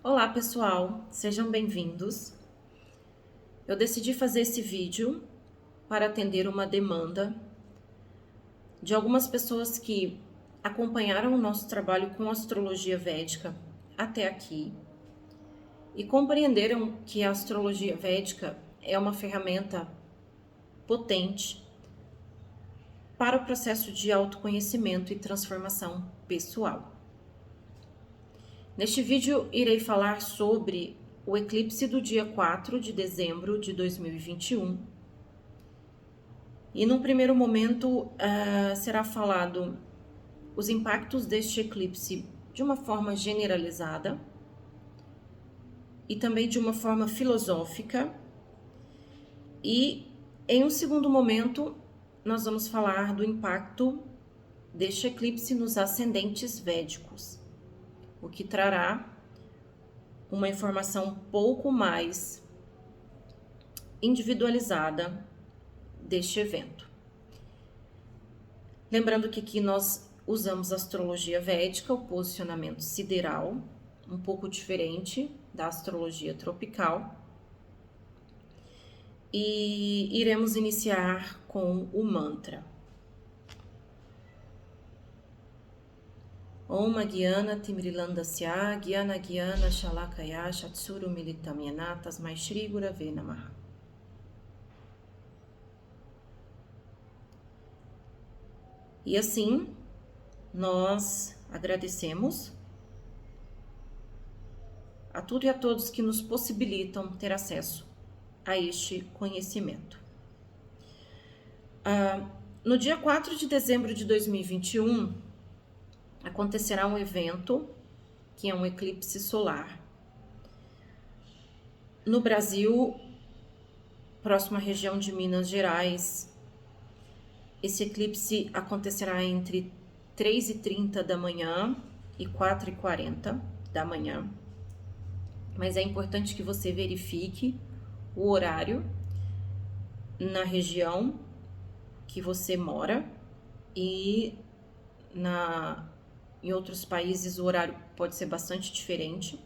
Olá pessoal, sejam bem-vindos. Eu decidi fazer esse vídeo para atender uma demanda de algumas pessoas que acompanharam o nosso trabalho com astrologia védica até aqui e compreenderam que a astrologia védica é uma ferramenta potente para o processo de autoconhecimento e transformação pessoal. Neste vídeo, irei falar sobre o eclipse do dia 4 de dezembro de 2021. E num primeiro momento, será falado os impactos deste eclipse de uma forma generalizada e também de uma forma filosófica. E em um segundo momento, nós vamos falar do impacto deste eclipse nos ascendentes védicos, o que trará uma informação um pouco mais individualizada deste evento. Lembrando que aqui nós usamos a astrologia védica, o posicionamento sideral, um pouco diferente da astrologia tropical. E iremos iniciar com o mantra. Om Gyana Timrilandasya Gyana Gyana Shalakaya Shatsuru Militam Yana Tasmai Shri Gurave Namaha. E assim, nós agradecemos a tudo e a todos que nos possibilitam ter acesso a este conhecimento. No dia 4 de dezembro de 2021, acontecerá um evento que é um eclipse solar. No Brasil, próxima região de Minas Gerais, esse eclipse acontecerá entre 3h30 da manhã e 4h40 da manhã. Mas é importante que você verifique o horário na região que você mora e em outros países o horário pode ser bastante diferente.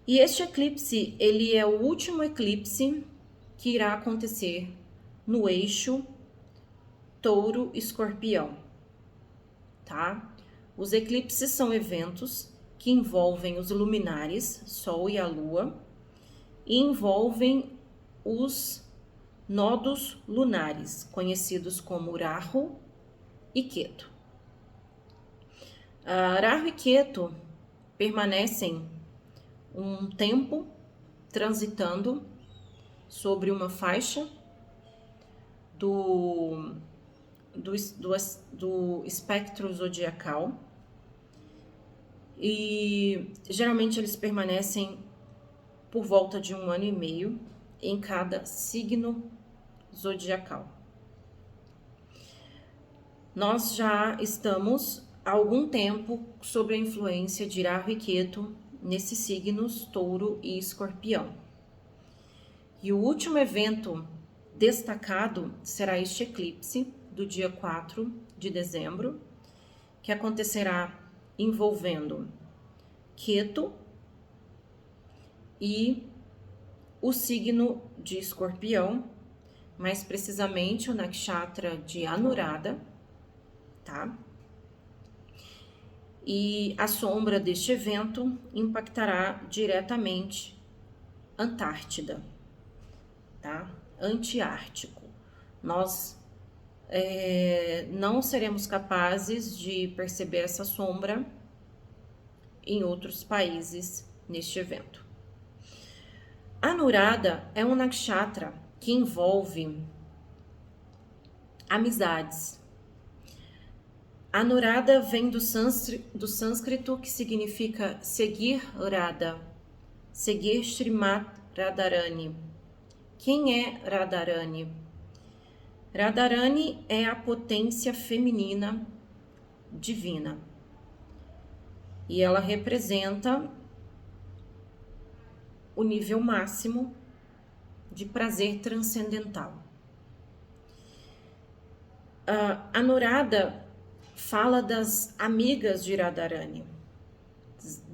E este eclipse, ele é o último eclipse que irá acontecer no eixo Touro-Escorpião, tá? Os eclipses são eventos que envolvem os luminares, Sol e a Lua, e envolvem os nodos lunares, conhecidos como Rahu e Ketu. Rahu e Ketu permanecem um tempo transitando sobre uma faixa do espectro zodiacal e geralmente eles permanecem por volta de 1 ano e meio em cada signo zodiacal. Nós já estamos há algum tempo sob a influência de Rahu e Ketu nesses signos Touro e Escorpião. E o último evento destacado será este eclipse do dia 4 de dezembro, que acontecerá envolvendo Ketu e o signo de Escorpião, mais precisamente o nakshatra de Anuradha, tá? E a sombra deste evento impactará diretamente Antártida, tá? Antiártico. Nós não seremos capazes de perceber essa sombra em outros países neste evento. Anuradha é um nakshatra que envolve amizades. Anuradha vem do sânscrito, que significa seguir Radha, seguir Srimati Radharani. Quem é Radharani? Radharani é a potência feminina divina e ela representa o nível máximo de prazer transcendental. Anuradha fala das amigas de Radharani,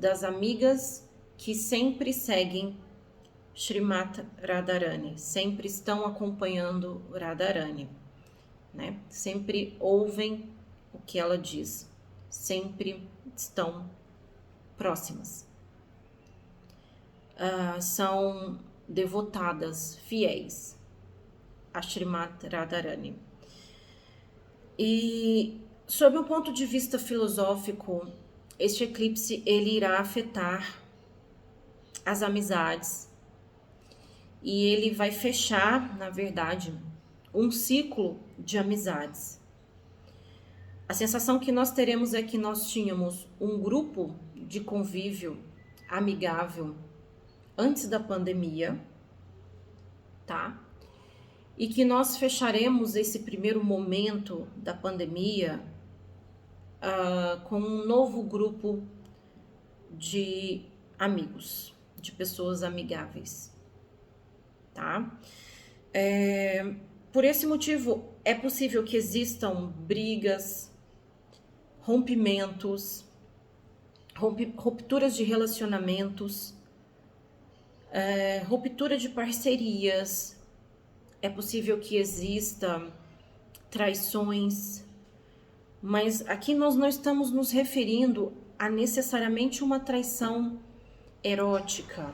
das amigas que sempre seguem Srimati Radharani, sempre estão acompanhando Radharani, né? Sempre ouvem o que ela diz, sempre estão próximas. São devotadas, fiéis a Srimati Radharani. E, sob um ponto de vista filosófico, este eclipse ele irá afetar as amizades e ele vai fechar, na verdade, um ciclo de amizades. A sensação que nós teremos é que nós tínhamos um grupo de convívio amigável antes da pandemia, tá? E que nós fecharemos esse primeiro momento da pandemia com um novo grupo de amigos, de pessoas amigáveis, tá? Por esse motivo, é possível que existam brigas, rompimentos, rupturas de relacionamentos, ruptura de parcerias. É possível que exista traições, mas aqui nós não estamos nos referindo a necessariamente uma traição erótica.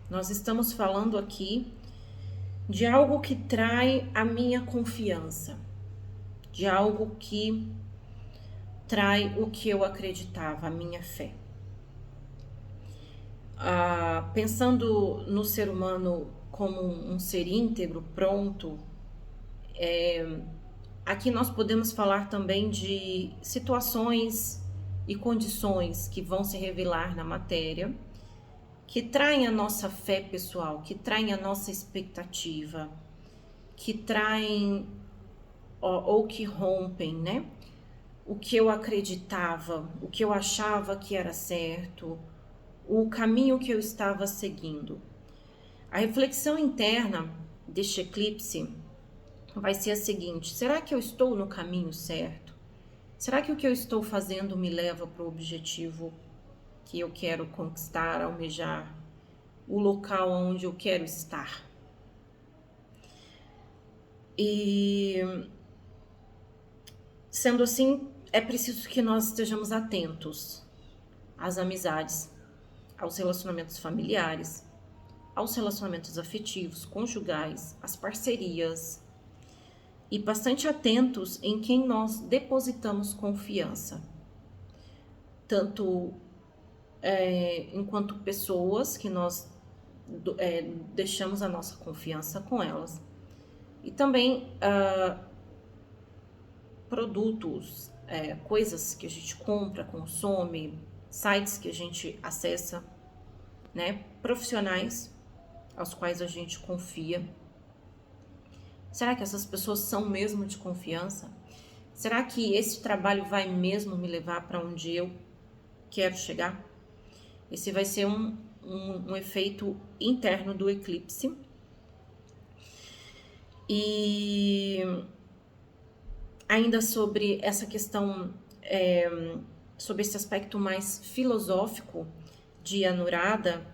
Nós estamos falando aqui de algo que trai a minha confiança, de algo que trai o que eu acreditava, a minha fé. Pensando no ser humano como um ser íntegro, pronto, aqui nós podemos falar também de situações e condições que vão se revelar na matéria, que traem a nossa fé pessoal, que traem a nossa expectativa, que traem ou que rompem, né? O que eu acreditava, o que eu achava que era certo, o caminho que eu estava seguindo. A reflexão interna deste eclipse vai ser a seguinte: será que eu estou no caminho certo? Será que o que eu estou fazendo me leva para o objetivo que eu quero conquistar, almejar, o local onde eu quero estar? E, sendo assim, é preciso que nós estejamos atentos às amizades, aos relacionamentos familiares, aos relacionamentos afetivos, conjugais, às parcerias, e bastante atentos em quem nós depositamos confiança, tanto enquanto pessoas que nós deixamos a nossa confiança com elas, e também produtos, coisas que a gente compra, consome, sites que a gente acessa, né, profissionais aos quais a gente confia. Será que essas pessoas são mesmo de confiança? Será que esse trabalho vai mesmo me levar para onde eu quero chegar? Esse vai ser um efeito interno do eclipse. E ainda sobre essa questão, sobre esse aspecto mais filosófico de Anuradha,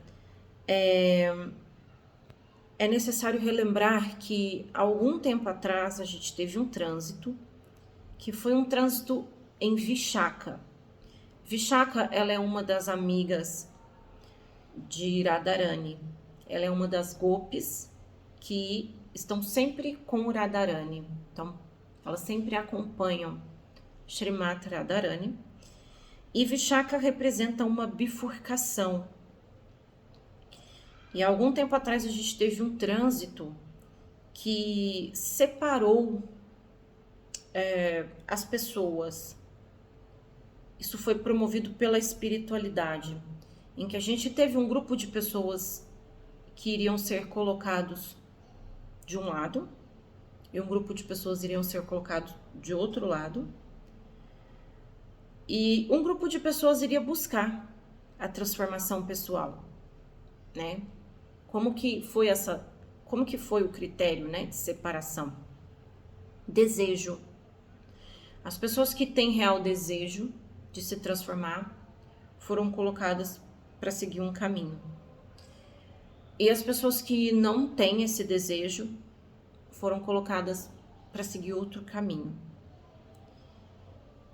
é necessário relembrar que algum tempo atrás a gente teve um trânsito, que foi um trânsito em Vishaka. Vishaka, ela é uma das amigas de Radharani. Ela é uma das gopis que estão sempre com o Radharani. Então, elas sempre acompanham Srimati Radharani. E Vishaka representa uma bifurcação. E há algum tempo atrás a gente teve um trânsito que separou as pessoas. Isso foi promovido pela espiritualidade, em que a gente teve um grupo de pessoas que iriam ser colocados de um lado e um grupo de pessoas iriam ser colocados de outro lado. E um grupo de pessoas iria buscar a transformação pessoal, né? Como que foi o critério, né, de separação? Desejo. As pessoas que têm real desejo de se transformar foram colocadas para seguir um caminho. E as pessoas que não têm esse desejo foram colocadas para seguir outro caminho.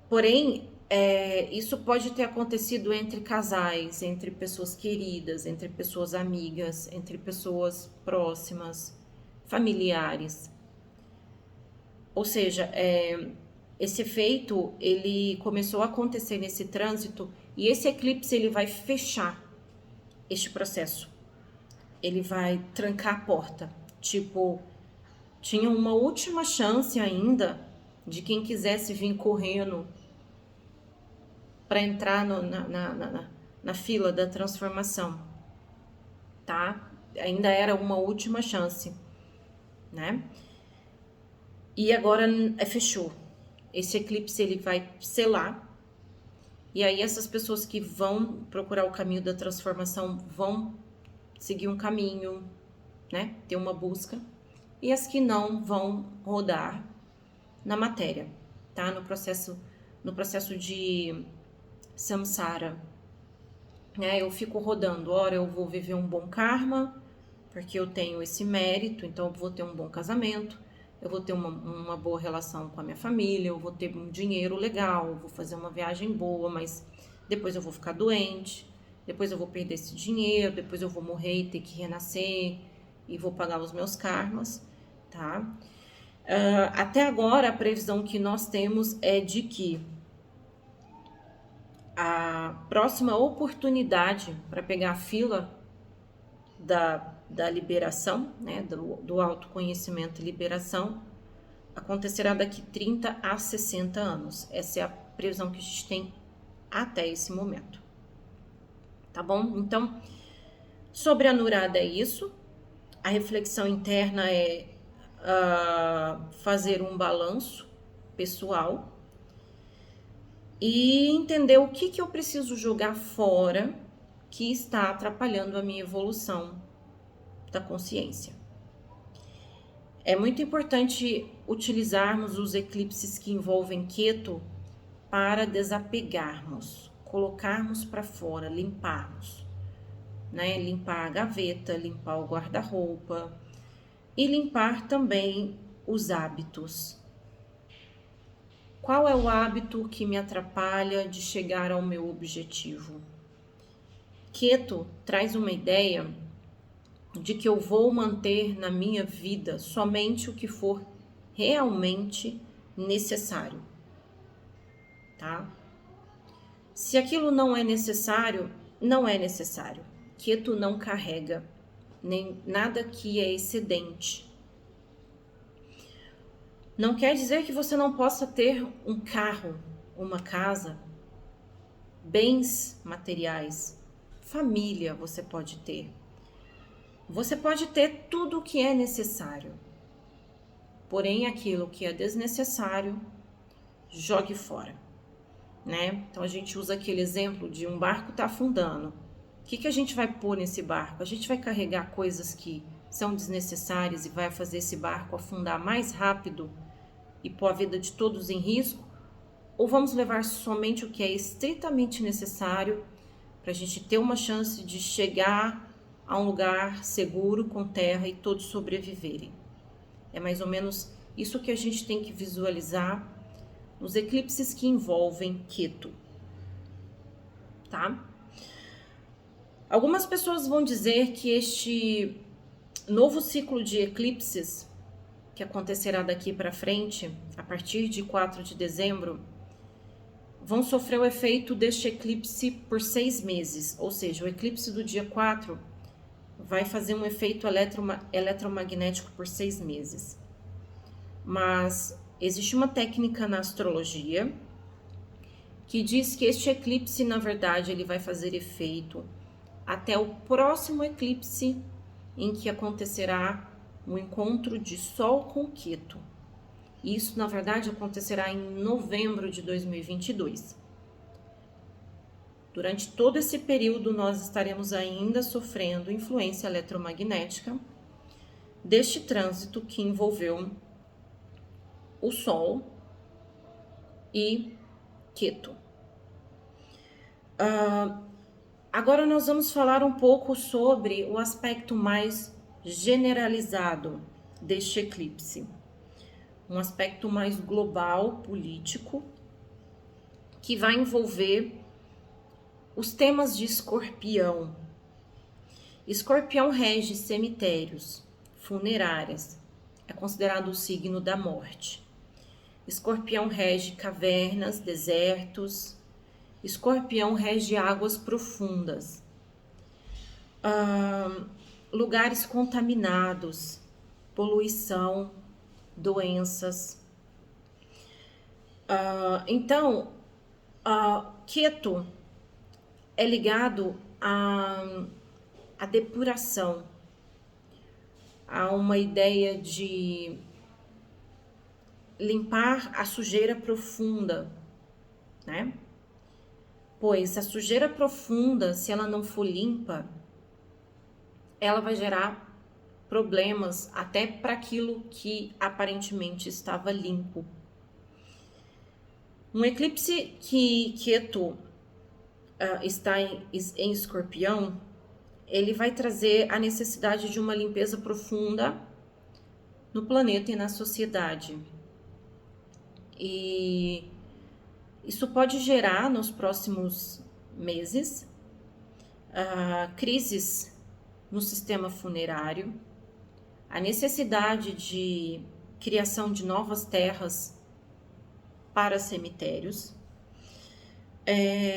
Porém, isso pode ter acontecido entre casais, entre pessoas queridas, entre pessoas amigas, entre pessoas próximas, familiares. Ou seja, esse efeito ele começou a acontecer nesse trânsito e esse eclipse ele vai fechar este processo. Ele vai trancar a porta. Tipo, tinha uma última chance ainda de quem quisesse vir correndo para entrar na fila da transformação, tá? Ainda era uma última chance, né? E agora fechou. Esse eclipse ele vai selar. E aí essas pessoas que vão procurar o caminho da transformação vão seguir um caminho, né? Ter uma busca. E as que não vão rodar na matéria, tá? No processo de samsara, né? Eu fico rodando, ora eu vou viver um bom karma, porque eu tenho esse mérito, então eu vou ter um bom casamento, eu vou ter uma boa relação com a minha família, eu vou ter um dinheiro legal, eu vou fazer uma viagem boa, mas depois eu vou ficar doente, depois eu vou perder esse dinheiro, depois eu vou morrer e ter que renascer e vou pagar os meus karmas, tá? Até agora a previsão que nós temos é de que a próxima oportunidade para pegar a fila da liberação, né, do autoconhecimento e liberação, acontecerá daqui 30 a 60 anos. Essa é a previsão que a gente tem até esse momento. Tá bom? Então, sobre a Nurada é isso. A reflexão interna é fazer um balanço pessoal e entender o que eu preciso jogar fora que está atrapalhando a minha evolução da consciência. É muito importante utilizarmos os eclipses que envolvem Ketu para desapegarmos, colocarmos para fora, limparmos, né? Limpar a gaveta, limpar o guarda-roupa e limpar também os hábitos. Qual é o hábito que me atrapalha de chegar ao meu objetivo? Ketu traz uma ideia de que eu vou manter na minha vida somente o que for realmente necessário, tá? Se aquilo não é necessário, não é necessário. Ketu não carrega nem nada que é excedente. Não quer dizer que você não possa ter um carro, uma casa, bens materiais, família você pode ter. Você pode ter tudo o que é necessário. Porém, aquilo que é desnecessário, jogue fora, né? Então a gente usa aquele exemplo de um barco tá afundando. O que a gente vai pôr nesse barco? A gente vai carregar coisas que são desnecessárias e vai fazer esse barco afundar mais rápido e pôr a vida de todos em risco? Ou vamos levar somente o que é estritamente necessário para a gente ter uma chance de chegar a um lugar seguro, com terra e todos sobreviverem? É mais ou menos isso que a gente tem que visualizar nos eclipses que envolvem Ketu, tá? Algumas pessoas vão dizer que este novo ciclo de eclipses que acontecerá daqui para frente, a partir de 4 de dezembro, vão sofrer o efeito deste eclipse por 6 meses, ou seja, o eclipse do dia 4 vai fazer um efeito eletromagnético por 6 meses. Mas existe uma técnica na astrologia que diz que este eclipse, na verdade, ele vai fazer efeito até o próximo eclipse em que acontecerá um encontro de Sol com Ketu. Isso, na verdade, acontecerá em novembro de 2022. Durante todo esse período, nós estaremos ainda sofrendo influência eletromagnética deste trânsito que envolveu o Sol e Ketu. Agora nós vamos falar um pouco sobre o aspecto mais generalizado deste eclipse. Um aspecto mais global, político, que vai envolver os temas de Escorpião. Escorpião rege cemitérios, funerárias, é considerado o signo da morte. Escorpião rege cavernas, desertos. Escorpião rege águas profundas. Lugares contaminados, poluição, doenças. Então, Ketu é ligado à depuração, a uma ideia de limpar a sujeira profunda, né? Pois a sujeira profunda, se ela não for limpa, ela vai gerar problemas até para aquilo que aparentemente estava limpo. Um eclipse que Ketu está em Escorpião, ele vai trazer a necessidade de uma limpeza profunda no planeta e na sociedade. E isso pode gerar nos próximos meses crises no sistema funerário, a necessidade de criação de novas terras para cemitérios.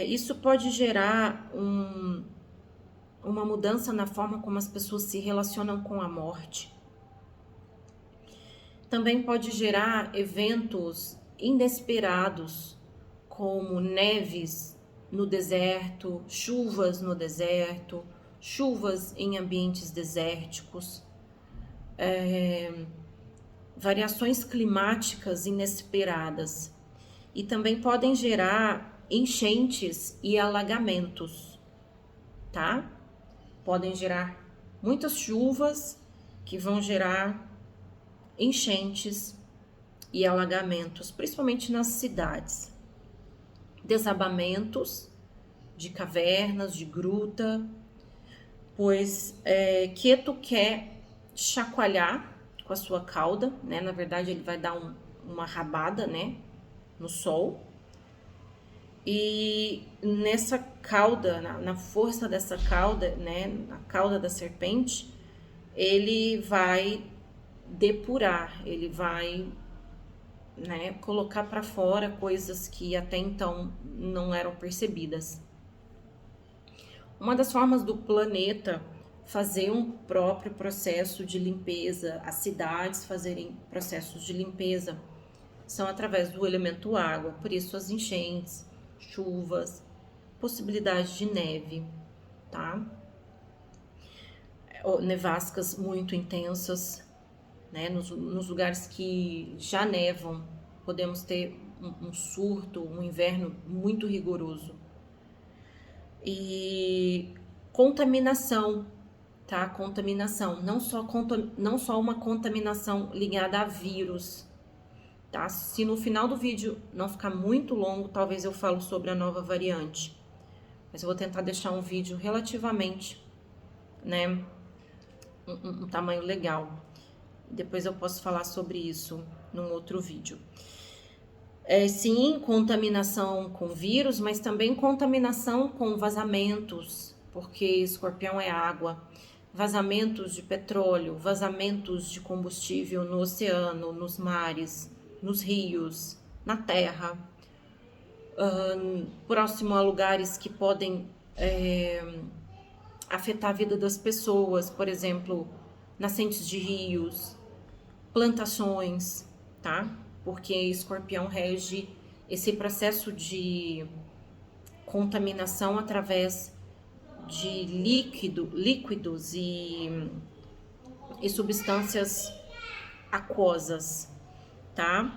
Isso pode gerar uma mudança na forma como as pessoas se relacionam com a morte. Também pode gerar eventos inesperados, como neves no deserto, chuvas no deserto, chuvas em ambientes desérticos, variações climáticas inesperadas. E também podem gerar enchentes e alagamentos, tá? Podem gerar muitas chuvas que vão gerar enchentes e alagamentos, principalmente nas cidades. Desabamentos de cavernas, de gruta, pois Ketu quer chacoalhar com a sua cauda, né? Na verdade, ele vai dar uma rabada, né, no sol. E nessa cauda, na força dessa cauda, né, na cauda da serpente, ele vai depurar, ele vai, né, colocar para fora coisas que até então não eram percebidas. Uma das formas do planeta fazer um próprio processo de limpeza, as cidades fazerem processos de limpeza, são através do elemento água, por isso as enchentes, chuvas, possibilidade de neve, tá? Nevascas muito intensas, né? Nos lugares que já nevam, podemos ter um surto, um inverno muito rigoroso. E contaminação, tá? Contaminação, não só uma contaminação ligada a vírus, tá? Se no final do vídeo não ficar muito longo, talvez eu falo sobre a nova variante. Mas eu vou tentar deixar um vídeo relativamente, né, um tamanho legal. Depois eu posso falar sobre isso num outro vídeo. Sim, contaminação com vírus, mas também contaminação com vazamentos, porque Escorpião é água. Vazamentos de petróleo, vazamentos de combustível no oceano, nos mares, nos rios, na terra, próximo a lugares que podem afetar a vida das pessoas, por exemplo, nascentes de rios, plantações, tá? Porque Escorpião rege esse processo de contaminação através de líquidos e substâncias aquosas, tá?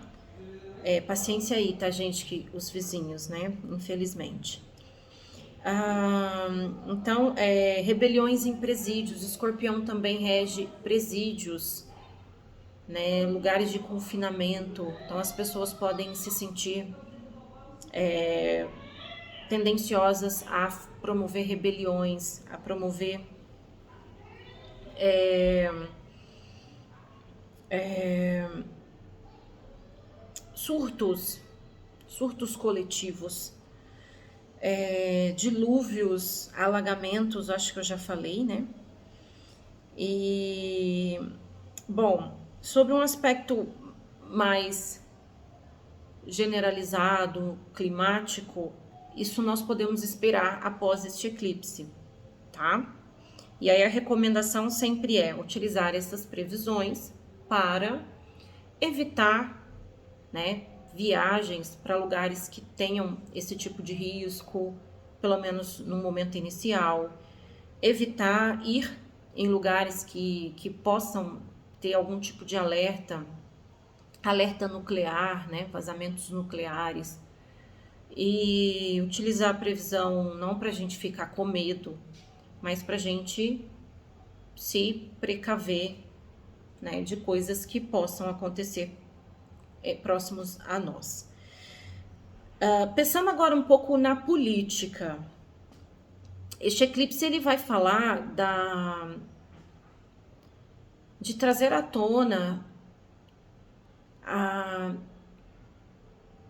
Paciência aí, tá, gente, que os vizinhos, né? Infelizmente. Então, rebeliões em presídios. Escorpião também rege presídios, né? Lugares de confinamento. Então, as pessoas podem se sentir tendenciosas a promover rebeliões, a promover surtos coletivos, dilúvios, alagamentos, acho que eu já falei, né? E, bom, sobre um aspecto mais generalizado, climático, isso nós podemos esperar após este eclipse, tá? E aí a recomendação sempre é utilizar essas previsões para evitar, né, viagens para lugares que tenham esse tipo de risco, pelo menos no momento inicial, evitar ir em lugares que possam ter algum tipo de alerta nuclear, né, vazamentos nucleares, e utilizar a previsão não para a gente ficar com medo, mas para a gente se precaver, né, de coisas que possam acontecer próximos a nós. Pensando agora um pouco na política, este eclipse ele vai falar de trazer à tona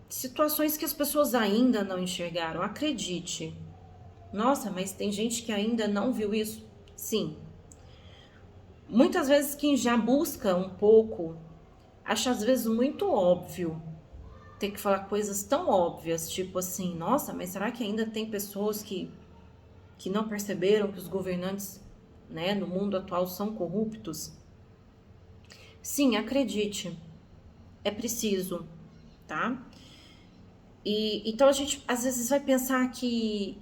situações que as pessoas ainda não enxergaram. Acredite. Nossa, mas tem gente que ainda não viu isso? Sim. Muitas vezes quem já busca um pouco acha às vezes muito óbvio ter que falar coisas tão óbvias, tipo assim, nossa, mas será que ainda tem pessoas que não perceberam que os governantes, né, no mundo atual são corruptos? Sim, acredite, é preciso, tá? E então a gente às vezes vai pensar que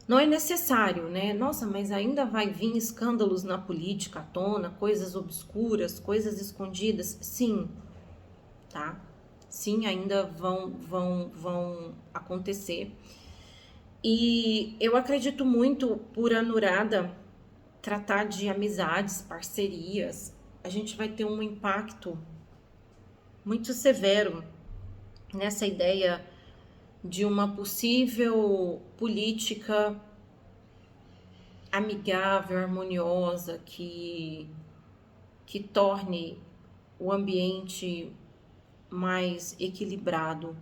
não é necessário, né? Nossa, mas ainda vai vir escândalos na política à tona, coisas obscuras, coisas escondidas. Sim, tá? Sim, ainda vão acontecer. E eu acredito muito, por Anuradha, tratar de amizades, parcerias. A gente vai ter um impacto muito severo nessa ideia de uma possível política amigável, harmoniosa, que torne o ambiente mais equilibrado.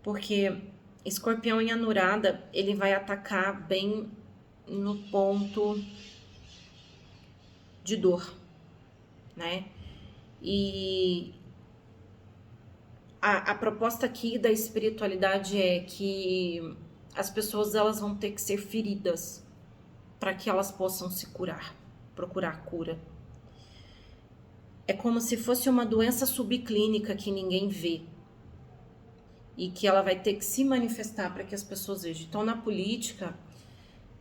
Porque Escorpião em Anuradha, ele vai atacar bem no ponto de dor, né? E a proposta aqui da espiritualidade é que as pessoas elas vão ter que ser feridas para que elas possam se curar, procurar cura. É como se fosse uma doença subclínica que ninguém vê e que ela vai ter que se manifestar para que as pessoas vejam. Então, na política,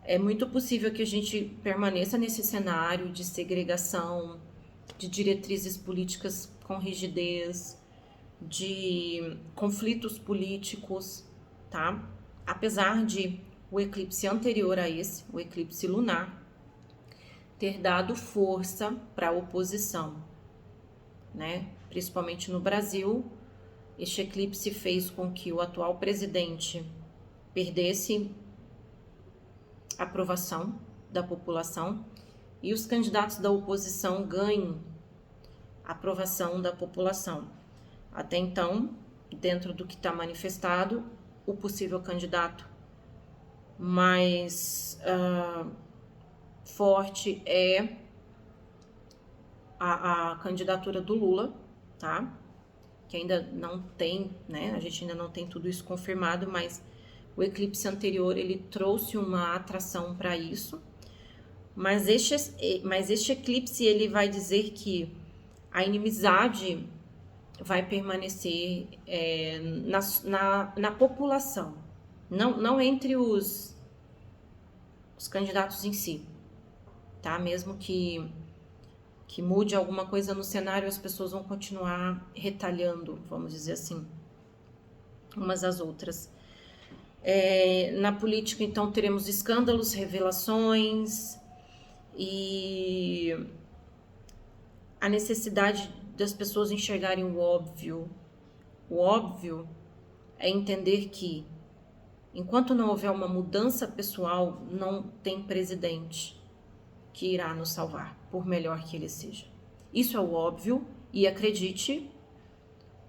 é muito possível que a gente permaneça nesse cenário de segregação, de diretrizes políticas com rigidez, de conflitos políticos, tá? Apesar de o eclipse anterior a esse, o eclipse lunar, ter dado força para a oposição, né? Principalmente no Brasil, este eclipse fez com que o atual presidente perdesse a aprovação da população e os candidatos da oposição ganhem a aprovação da população. Até então, dentro do que está manifestado, o possível candidato mais forte é a candidatura do Lula, tá? Que ainda não tem, né? A gente ainda não tem tudo isso confirmado, mas o eclipse anterior ele trouxe uma atração para isso. Mas este eclipse ele vai dizer que a inimizade vai permanecer na população, não entre os candidatos em si, tá? Mesmo que mude alguma coisa no cenário, as pessoas vão continuar retalhando, vamos dizer assim, umas às outras. Na política, então, teremos escândalos, revelações e a necessidade das pessoas enxergarem o óbvio, O óbvio é entender que, enquanto não houver uma mudança pessoal, não tem presidente que irá nos salvar, por melhor que ele seja. Isso é o óbvio e acredite,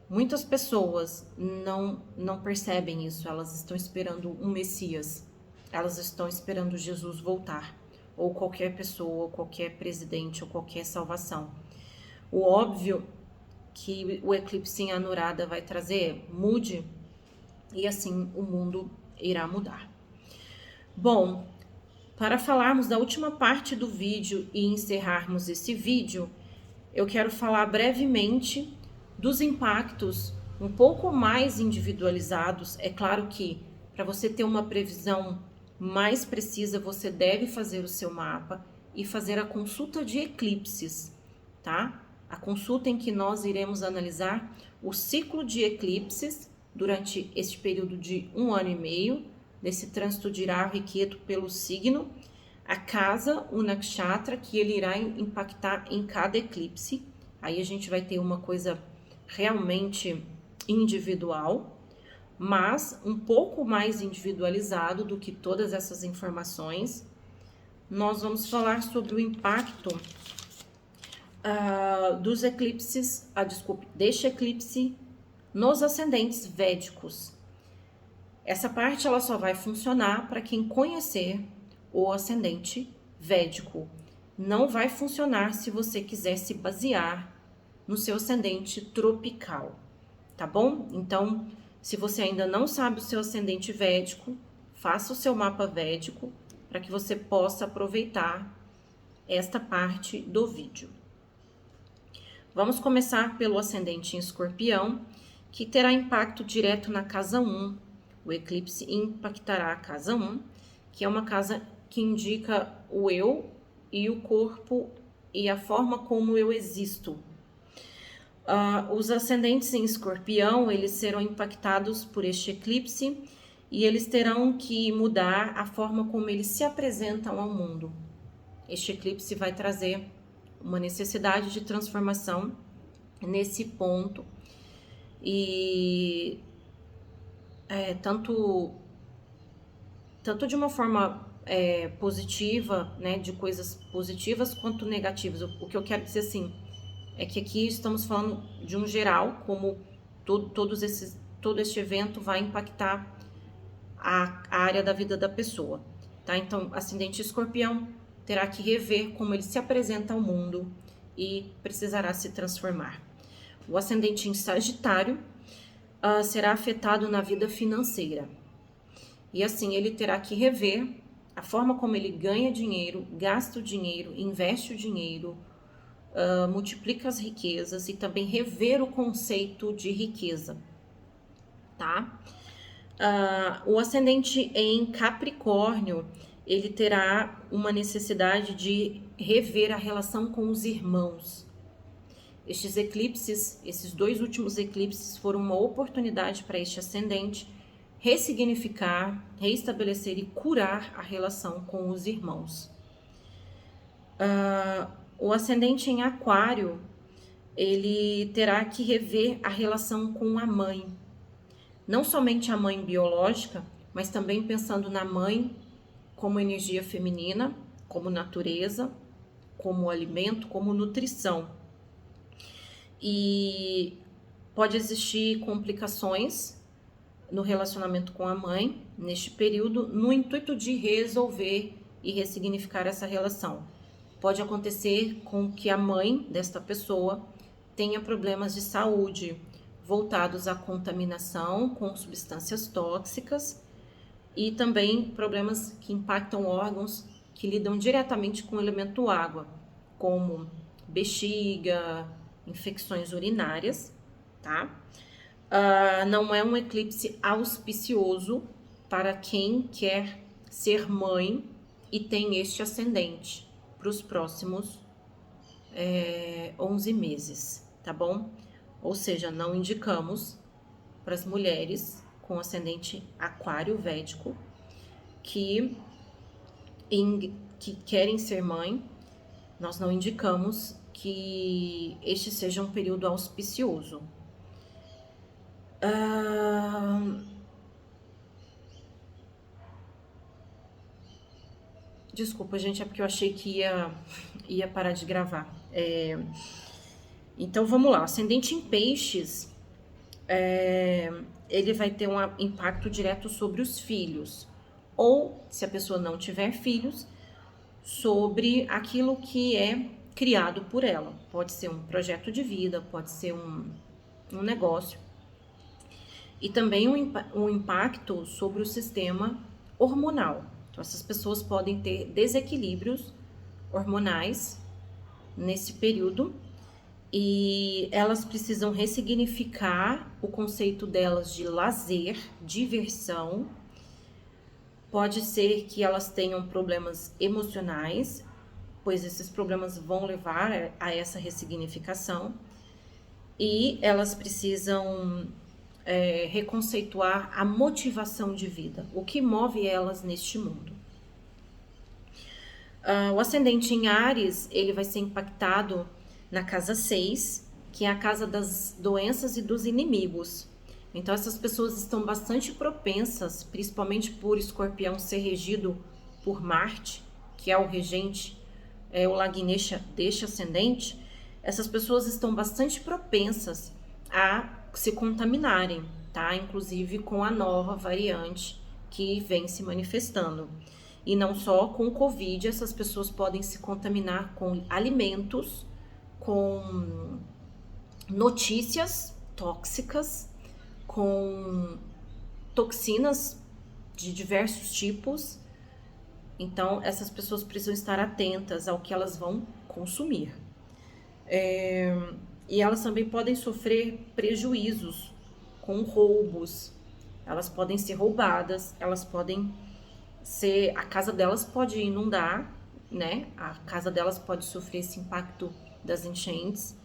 muitas pessoas não percebem isso. Elas estão esperando um Messias, elas estão esperando Jesus voltar, ou qualquer pessoa, ou qualquer presidente, ou qualquer salvação. O óbvio que o eclipse em Anuradha vai trazer, mude, e assim o mundo irá mudar. Bom, para falarmos da última parte do vídeo e encerrarmos esse vídeo, eu quero falar brevemente dos impactos um pouco mais individualizados. É claro que para você ter uma previsão mais precisa, você deve fazer o seu mapa e fazer a consulta de eclipses, tá? A consulta em que nós iremos analisar o ciclo de eclipses durante este período de 1 ano e meio, nesse trânsito de Rahu e Ketu pelo signo, a casa, o nakshatra, que ele irá impactar em cada eclipse. Aí a gente vai ter uma coisa realmente individual, mas um pouco mais individualizado do que todas essas informações. Nós vamos falar sobre o impacto dos eclipses, deste eclipse nos ascendentes védicos. Essa parte ela só vai funcionar para quem conhecer o ascendente védico. Não vai funcionar se você quiser se basear no seu ascendente tropical, tá bom? Então, se você ainda não sabe o seu ascendente védico, faça o seu mapa védico para que você possa aproveitar esta parte do vídeo. Vamos começar pelo ascendente em Escorpião, que terá impacto direto na casa 1. O eclipse impactará a casa 1, que é uma casa que indica o eu e o corpo e a forma como eu existo. Os ascendentes em Escorpião, eles serão impactados por este eclipse e eles terão que mudar a forma como eles se apresentam ao mundo. Este eclipse vai trazer uma necessidade de transformação nesse ponto e tanto de uma forma positiva, né, de coisas positivas quanto negativas. O que eu quero dizer assim é que aqui estamos falando de um geral, como todo este evento vai impactar a área da vida da pessoa, tá? Então, ascendente Escorpião terá que rever como ele se apresenta ao mundo e precisará se transformar. O ascendente em Sagitário será afetado na vida financeira. E assim, ele terá que rever a forma como ele ganha dinheiro, gasta o dinheiro, investe o dinheiro, multiplica as riquezas e também rever o conceito de riqueza, tá? O ascendente em Capricórnio, ele terá uma necessidade de rever a relação com os irmãos. Estes eclipses, esses 2 últimos eclipses foram uma oportunidade para este ascendente ressignificar, reestabelecer e curar a relação com os irmãos. O ascendente em Aquário, ele terá que rever a relação com a mãe. Não somente a mãe biológica, mas também pensando na mãe como energia feminina, como natureza, como alimento, como nutrição. E pode existir complicações no relacionamento com a mãe neste período, no intuito de resolver e ressignificar essa relação. Pode acontecer com que a mãe desta pessoa tenha problemas de saúde voltados à contaminação com substâncias tóxicas e também problemas que impactam órgãos que lidam diretamente com o elemento água, como bexiga, infecções urinárias, tá? Não é um eclipse auspicioso para quem quer ser mãe e tem este ascendente para os próximos 11 meses, tá bom? Ou seja, não indicamos para as mulheres com ascendente aquário védico que querem ser mãe, nós não indicamos que este seja um período auspicioso. Ah, desculpa, gente, é porque eu achei que ia parar de gravar. Então vamos lá, ascendente em peixes, ele vai ter um impacto direto sobre os filhos. Ou, se a pessoa não tiver filhos, sobre aquilo que é criado por ela. Pode ser um projeto de vida, pode ser um negócio. E também um impacto sobre o sistema hormonal. Então, essas pessoas podem ter desequilíbrios hormonais nesse período e elas precisam ressignificar o conceito delas de lazer, diversão. Pode ser que elas tenham problemas emocionais, pois esses problemas vão levar a essa ressignificação. E elas precisam reconceituar a motivação de vida, o que move elas neste mundo. O ascendente em Áries, ele vai ser impactado na casa 6, que é a casa das doenças e dos inimigos. Então, essas pessoas estão bastante propensas, principalmente por Escorpião ser regido por Marte, que é o regente, o Lagnesha deste ascendente. Essas pessoas estão bastante propensas a se contaminarem, tá? Inclusive com a nova variante que vem se manifestando. E não só com o Covid, essas pessoas podem se contaminar com alimentos, com notícias tóxicas, com toxinas de diversos tipos. Então, essas pessoas precisam estar atentas ao que elas vão consumir. E elas também podem sofrer prejuízos com roubos. Elas podem ser roubadas, elas podem ser... A casa delas pode inundar, né? A casa delas pode sofrer esse impacto das enchentes.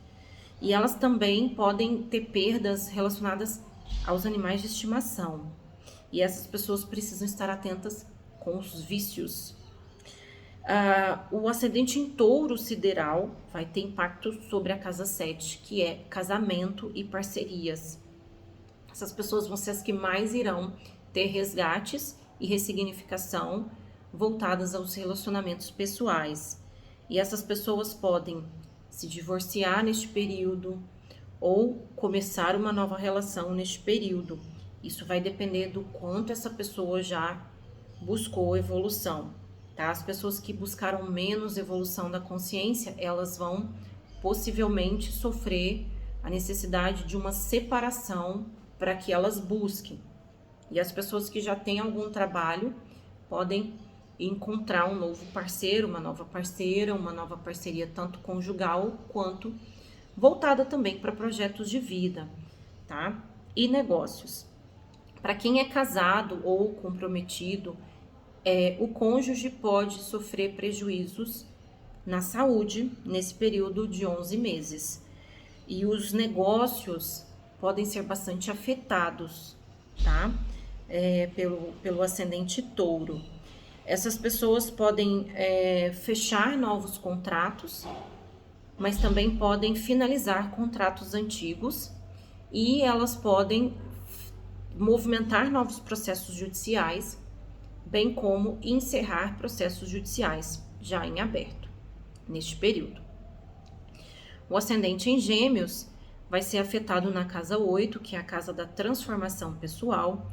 E elas também podem ter perdas relacionadas aos animais de estimação. E essas pessoas precisam estar atentas com os vícios. O ascendente em touro sideral vai ter impacto sobre a casa 7, que é casamento e parcerias. Essas pessoas vão ser as que mais irão ter resgates e ressignificação voltadas aos relacionamentos pessoais. E essas pessoas podem se divorciar neste período ou começar uma nova relação neste período. Isso vai depender do quanto essa pessoa já buscou evolução, tá? As pessoas que buscaram menos evolução da consciência, elas vão possivelmente sofrer a necessidade de uma separação para que elas busquem. E as pessoas que já têm algum trabalho podem encontrar um novo parceiro, uma nova parceira, uma nova parceria tanto conjugal quanto voltada também para projetos de vida, tá? E negócios. Para quem é casado ou comprometido, o cônjuge pode sofrer prejuízos na saúde nesse período de 11 meses. E os negócios podem ser bastante afetados, tá? Pelo ascendente touro. Essas pessoas podem fechar novos contratos, mas também podem finalizar contratos antigos e elas podem movimentar novos processos judiciais, bem como encerrar processos judiciais já em aberto neste período. O ascendente em Gêmeos vai ser afetado na casa 8, que é a casa da transformação pessoal.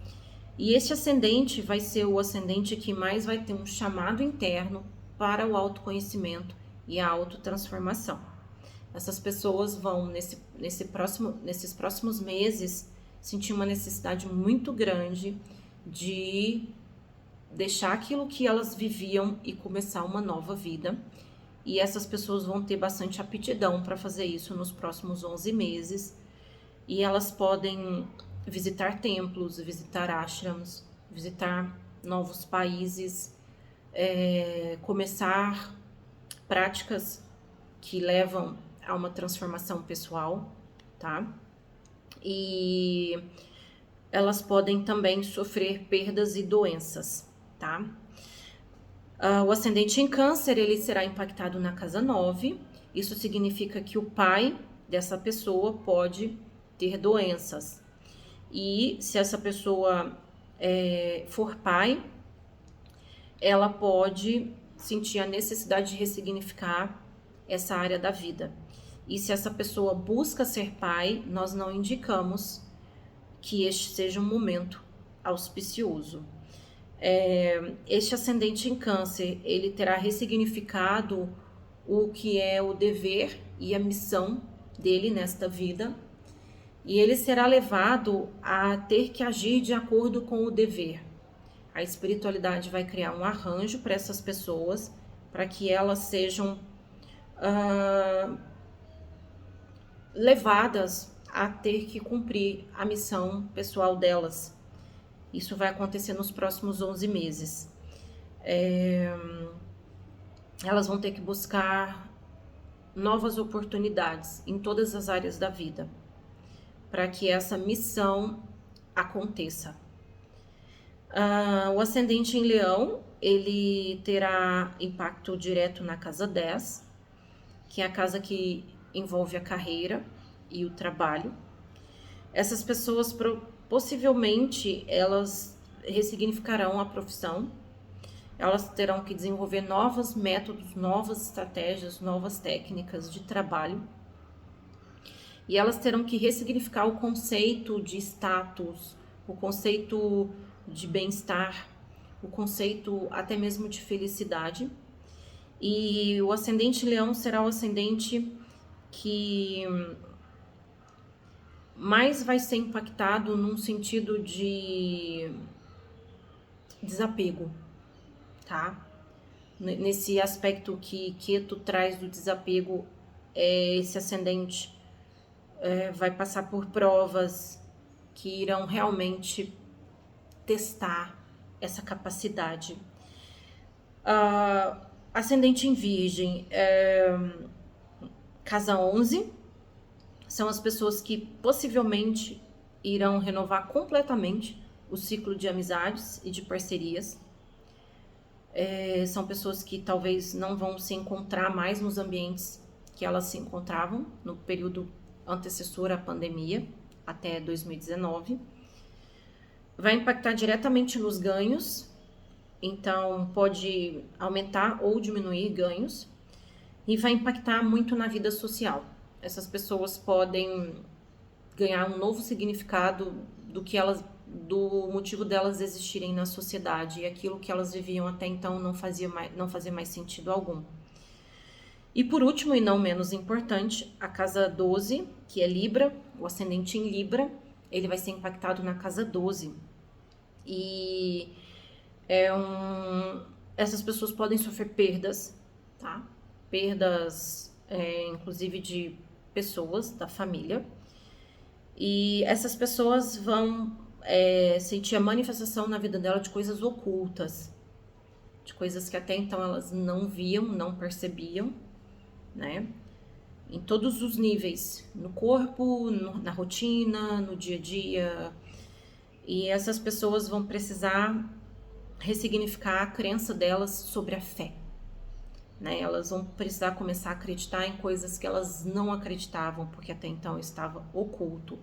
E este ascendente vai ser o ascendente que mais vai ter um chamado interno para o autoconhecimento e a autotransformação. Essas pessoas vão, nesses próximos meses, sentir uma necessidade muito grande de deixar aquilo que elas viviam e começar uma nova vida. E essas pessoas vão ter bastante aptidão para fazer isso nos próximos 11 meses. E elas podem visitar templos, visitar ashrams, visitar novos países, começar práticas que levam a uma transformação pessoal, tá? E elas podem também sofrer perdas e doenças, tá? O ascendente em Câncer, ele será impactado na casa 9. Isso significa que o pai dessa pessoa pode ter doenças. E se essa pessoa for pai, ela pode sentir a necessidade de ressignificar essa área da vida. E se essa pessoa busca ser pai, nós não indicamos que este seja um momento auspicioso. Este ascendente em Câncer, ele terá ressignificado o que é o dever e a missão dele nesta vida, e ele será levado a ter que agir de acordo com o dever. A espiritualidade vai criar um arranjo para essas pessoas, para que elas sejam levadas a ter que cumprir a missão pessoal delas. Isso vai acontecer nos próximos 11 meses. Elas vão ter que buscar novas oportunidades em todas as áreas da vida, para que essa missão aconteça. O ascendente em Leão, ele terá impacto direto na casa 10, que é a casa que envolve a carreira e o trabalho. Essas pessoas possivelmente elas ressignificarão a profissão, elas terão que desenvolver novos métodos, novas estratégias, novas técnicas de trabalho, e elas terão que ressignificar o conceito de status, o conceito de bem-estar, o conceito até mesmo de felicidade. E o ascendente Leão será o ascendente que mais vai ser impactado num sentido de desapego, tá? Nesse aspecto que Ketu traz do desapego, esse ascendente vai passar por provas que irão realmente testar essa capacidade. Ascendente em Virgem, casa 11, são as pessoas que possivelmente irão renovar completamente o ciclo de amizades e de parcerias. São pessoas que talvez não vão se encontrar mais nos ambientes que elas se encontravam no período antecessor à pandemia, até 2019. Vai impactar diretamente nos ganhos, então pode aumentar ou diminuir ganhos, e vai impactar muito na vida social. Essas pessoas podem ganhar um novo significado do motivo delas existirem na sociedade, e aquilo que elas viviam até então não fazia mais sentido algum. E por último, e não menos importante, a casa 12, que é Libra, o ascendente em Libra, ele vai ser impactado na casa 12. E essas pessoas podem sofrer perdas, tá? Perdas, inclusive de pessoas da família. E essas pessoas vão sentir a manifestação na vida dela de coisas ocultas, de coisas que até então elas não viam, não percebiam, né? Em todos os níveis, no corpo, na rotina, no dia a dia. E essas pessoas vão precisar ressignificar a crença delas sobre a fé, né? Elas vão precisar começar a acreditar em coisas que elas não acreditavam, porque até então estava oculto.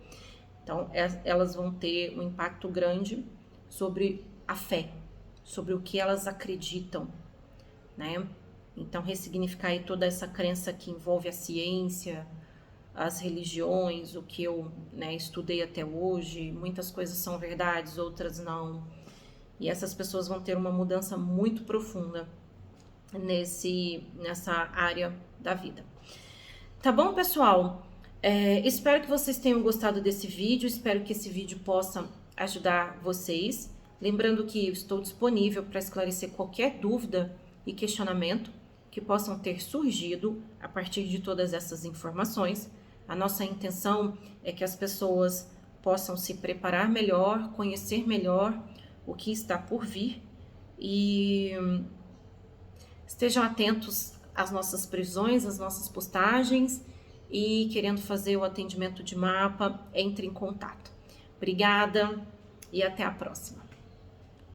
Então, elas vão ter um impacto grande sobre a fé, sobre o que elas acreditam, né? Então, ressignificar aí toda essa crença que envolve a ciência, as religiões, o que eu estudei até hoje. Muitas coisas são verdades, outras não. E essas pessoas vão ter uma mudança muito profunda nessa área da vida. Tá bom, pessoal? Espero que vocês tenham gostado desse vídeo, espero que esse vídeo possa ajudar vocês. Lembrando que eu estou disponível para esclarecer qualquer dúvida e questionamento que possam ter surgido a partir de todas essas informações. A nossa intenção é que as pessoas possam se preparar melhor, conhecer melhor o que está por vir e estejam atentos às nossas previsões, às nossas postagens, e querendo fazer o atendimento de mapa, entre em contato. Obrigada e até a próxima.